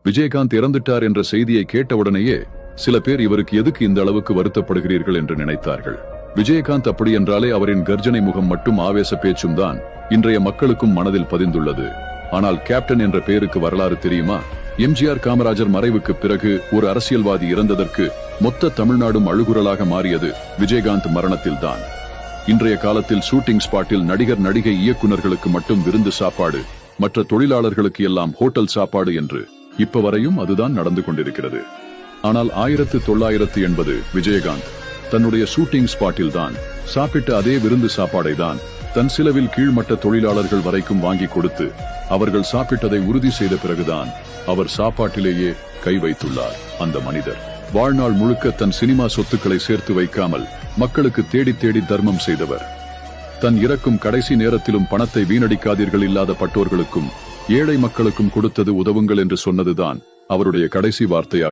விஜயகாந்த் இறந்துட்டார் என்ற செய்தியை கேட்டவுடனேயே சில பேர் இவருக்கு எதுக்கு இந்த அளவுக்கு வருத்தப்படுகிறீர்கள் என்று நினைத்தார்கள். விஜயகாந்த் அப்படி என்றாலே அவரின் கர்ஜனை முகம் மட்டும் ஆவேச பேச்சும் தான் இன்றைய மக்களுக்கும் மனதில் பதிந்துள்ளது. ஆனால் கேப்டன் என்ற பெயருக்கு வரலாறு தெரியுமா? எம்ஜிஆர் காமராஜர் மறைவுக்கு பிறகு ஒரு அரசியல்வாதி இறந்ததற்கு மொத்த தமிழ்நாடும் அழுகுரலாக மாறியது விஜயகாந்த் மரணத்தில் தான். இன்றைய காலத்தில் ஷூட்டிங் ஸ்பாட்டில் நடிகர் நடிகை இயக்குநர்களுக்கு மட்டும் விருந்து சாப்பாடு, மற்ற தொழிலாளர்களுக்கு எல்லாம் ஹோட்டல் சாப்பாடு என்று இப்ப வரையும் அதுதான் நடந்து கொண்டிருக்கிறது. ஆனால் 1980 விஜயகாந்த் தன்னுடைய ஷூட்டிங் ஸ்பாட்டில் தான் சாப்பிட்ட அதே விருந்து சாப்பாடை தான் தன் சிலவில் கீழ்மட்ட தொழிலாளர்கள் வரைக்கும் வாங்கி கொடுத்து அவர்கள் சாப்பிட்டதை உறுதி செய்த பிறகுதான் அவர் சாப்பாட்டிலேயே கை வைத்துள்ளார். அந்த மனிதர் வாழ்நாள் முழுக்க தன் சினிமா சொத்துக்களை சேர்த்து வைக்காமல் மக்களுக்கு தேடி தேடி தர்மம் செய்தவர். தன் இறக்கும் கடைசி நேரத்திலும் பணத்தை வீணடிக்காதீர்கள், இல்லாத பட்டோர்களுக்கும் ஏழை மக்களுக்கும் கொடுத்தது உதவுங்கள் என்று சொன்னதுதான் அவருடைய கடைசி வார்த்தையாக